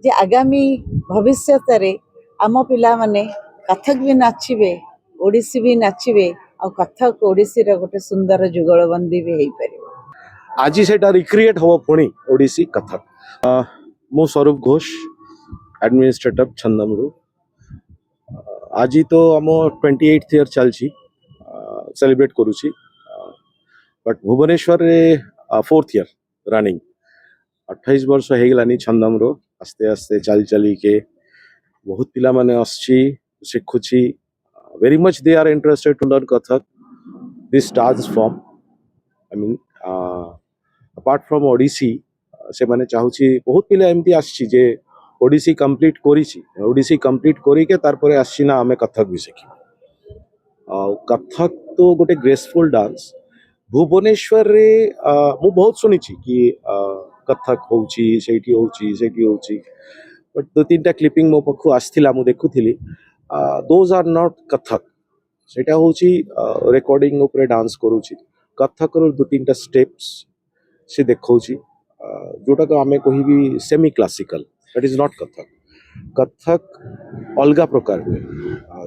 जे आगामी भविष्य आम पिला माने कथक भी नाचिबे ओडिसी भी नाचिबे और कथक ओडिसी रे गोटे सुंदर जुगलबंदी भी हो पारे। आज सेटा रिक्रिएट हो पुणी ओडिसी कथक। मो स्वरूप घोष एडमिनिस्ट्रेटिव छंदमरू। आज तो आम 28th ईयर चलची सेलिब्रेट करूची बट भुवनेश्वर रे 4th ईयर रनिंग 28 वर्ष हो गलानी छंदमरू। आस्ते आस्ते चल चली के बहुत पिला माने आछी शिखुची very much they are interested to learn Kathak this dance form. I mean apart from Odissi से माने चाहूची बहुत पिला एमती आछी जे ओडिसी कंप्लीट करिछि ओडिसी कंप्लीट करी के तार परे आछी ना हमें कथक भी सीखी। कथक तो गोटे ग्रेसफुल डांस भुवनेश्वर रे मु बहुत सुनिछि कि कथक होउची सेठी होउची बट दो तीन क्लिपिंग मो पखु आस्थिला मु देखुथिली दोज आर नॉट कथक सेटा होउची रिकॉर्डिंग ऊपर डांस करूची कथक रो दो तीन स्टेप्स से देखौची जोटा को आमे कहि भी semi classical that is not Kathak. Kathak अलगा प्रकार हुए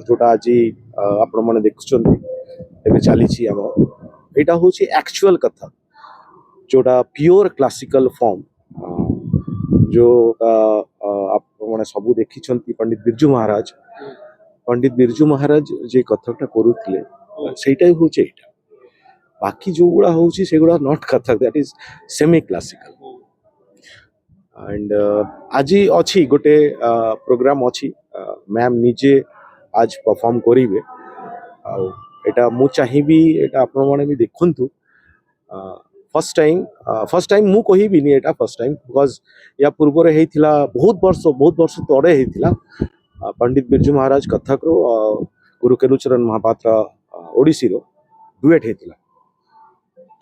जोटा आज आपण माने देखुछन्ती एबे चालीची हम एटा होउची एक्चुअल कथक जोटा प्योर क्लासिकल फॉर्म जो आप माने सबू देखिछन्ती पंडित बिरजू महाराज जे कथकटा करूथिले सेटा ही होचे एटा। बाकी जो गुड़ा होची सेगुड़ा not Kathak that is semi classical. And आज अच्छी गोटे प्रोग्राम अच्छी मैम निजे आज परफॉर्म करिवे एटा मु चाहिबी एटा आपण माने भी देखंतु फर्स्ट टाइम मु कहि बिनी एटा फर्स्ट टाइम बिकॉज या पूर्व रे हेतिला बहुत वर्ष तोड़े हेतिला पंडित बिरजू महाराज कथक रो गुरु केलुचरण महापात्र ओडिसी रो डुएट हेतिला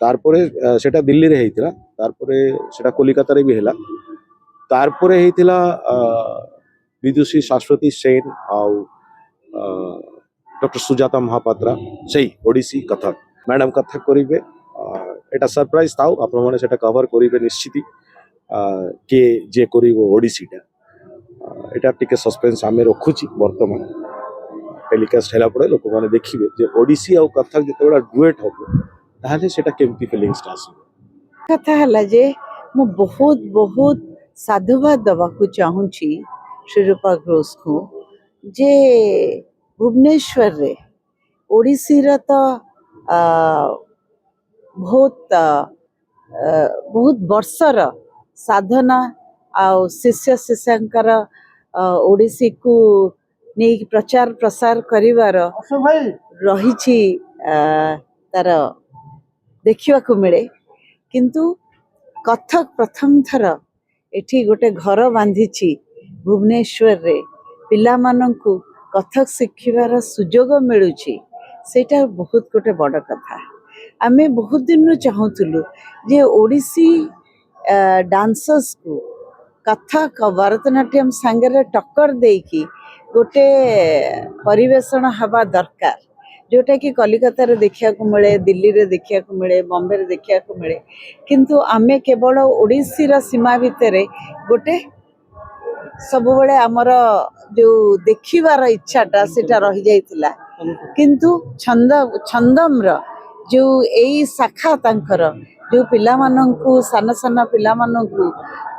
तारपरे सेटा दिल्ली रे हेतिला तारपरे सेटा कोलकाता रे भी हेला तारपरे हेतिला विदुषी शाश्वती सेन आउ डॉक्टर सुजाता महापात्रा सेही ओडिसी कथक मैडम कथक करिवे एटा सरप्राइज थाउ आपण माने सेटा कवर करिवे निश्चित के जे करिवो ओडिसीटा एटा टिके सस्पेंस आमे रखुची वर्तमान टेलीकास्ट हैला पड़े लोक माने देखिबे जे ओडिसी आ कथक जते डुएट होबो ताहले सेटा केमती फीलिंग्स आसीबो। कथा हला जे मु बहुत बहुत साधुवाद दबाकू चाहूची श्रीरूपा घोष को जे भुवनेश्वर रे ओडिसी रा तो बहुत वर्षर साधना आ शिष्य शिष्यांकर ओडिसी को नहीं प्रचार प्रसार करिवार रहिछि तार देखिवा को मिले किंतु कथक प्रथम थर एठी गोटे घर बांधिछि भुवनेश्वर रे पिला माननकु कथक शिखिबार सुजोग मिलुछि सेटा बहुत गोटे बड़ कथा। आमे बहुत दिन चाहूलु जे ओडिसी डांसर्स को कथक भरतनाट्यम सांगरे टक्कर देकी गोटे परिवेषण हवा दरकार जोटा कि कलिकता रे देखिया को मिले दिल्ली रे देखिया को मिले बॉम्बे रे देखिया को मिले किंतु आमे केवल ओडिसी रा सीमा भितरे गोटे सब बड़े आमर जो देखिबार इच्छाटा सेटा रही जाइतिला किंतु छंदम रा जो एई शाखा तांकर जो पिला माननकु सान सान पिला माननकु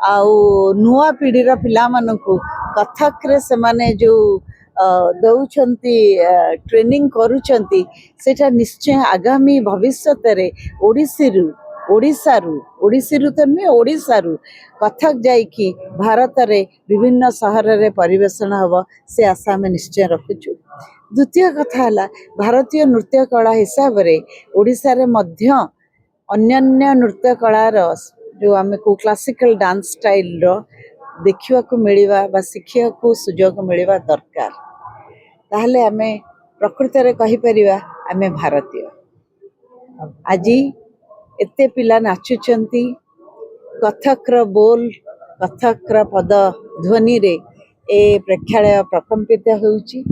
आउ नुआ पीढ़ी रा पिला माननकु कथक रे से माने जो दौचंती ट्रेनिंग करूचंती सेटा निश्चय आगामी भविष्य रे ओडिसी तो नुहे ओडिशा कथक जाइकी भारत रे विभिन्न सहर रे परिवेषण हब से आशा में निश्चय रखुचु। द्वितीय कथा है भारतीय नृत्य कला हिसाब रे ओडिशा रे मध्य अन्यान्य नृत्य कलार जो आमे को क्लासिकल डांस स्टाइल रो देखिवा को मिलिवा बा शिखिया को सुजोग मिलिवा दरकार ताहले आमे प्रकृत रे कहि परिवा आमे भारतीय। आजी एते पिला नाचुचंती कथक रो बोल कथक रो पद ध्वनि रे ए प्रेक्षालय प्रकम्पित होउची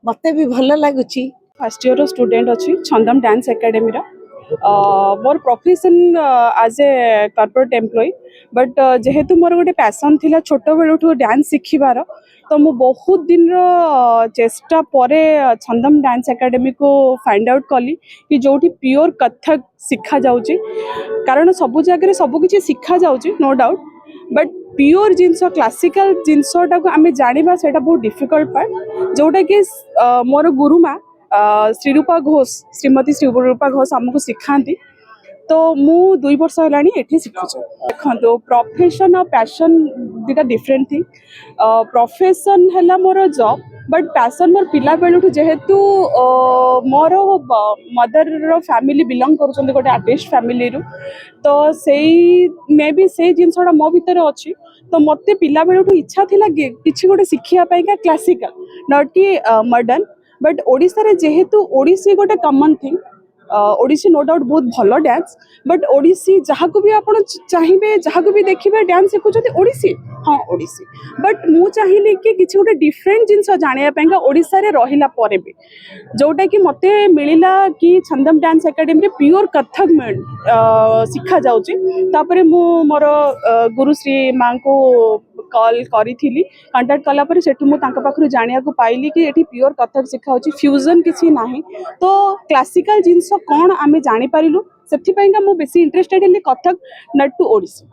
मते भी भल लागुची। फर्स्ट ईयर स्टूडेंट अच्छी छंदम डांस एकेडमी मोर profession as a corporate employ but जेहेतु मोर गोटे पैशन थिला छोट बेलू डांस शिखिबार तो मु बहुत दिन चेष्टा परे छंदम डांस एकेडमी को फाइंड आउट कली कि जोठी प्योर कथक शिखा जाउची कारण सबु जगह सब किछि शिखा जाउची नो डाउट बट प्योर जिनस क्लासिकल जिनसटा को आम जाना से बहुत डिफिकल्ट पार्ट जोटा कि मोर गुरुमा श्रीरूपा घोष श्रीमती श्रीरूपा घोष आमको शिखाती तो मु 2 वर्ष होलानी एठी शिखुछु देखो प्रोफेशन और पैशन दुटा डिफरेंट थिंग प्रोफेशन हैला मोर जॉब बट पैशन मोर पिला बेलुठु जेहेतु मोर मदर फैमिली बिलोंग करुछन्ते गोटे आर्टिस्ट फैमिली रु तो सेई मे बी से जिनसटा मो भीतर अछि तो मते पिला बेलुठु इच्छा थिला किछि गोटे शिखिया पाइका क्लासिकल नॉट कि मॉडर्न बट ओडिसा रे जेहेतु ओडिसी गोटे common thing Odissi no doubt बहुत भल डांस बट ओडिसी जहाँ को भी आप चाहिए जहाँ को भी देखिए डांस शिखुंत ओडिसी हाँ ओडिसी बट मु चाहिए कि किसी गोटे डिफरेंट जिनस जानापी ओडिशा रे रहिला परे भी जोटा कि मते मिलिला कि छंदम डांस एकेडमी रे प्योर कथक शिखा जाउची तापरे मु मोर गुरुश्री माँ को कॉल करी कांटेक्ट कला पर सेठु मु तांका पाखरु जानिया को पाइली कि एठी प्योर कथक शिखा होची फ्यूजन किसी नाही तो क्लासिकल जिनस कौन आमे जानी पारिलु सेथि पयंका मु बेसी इंटरेस्टेड हेली कथक नट टू ओडिसी।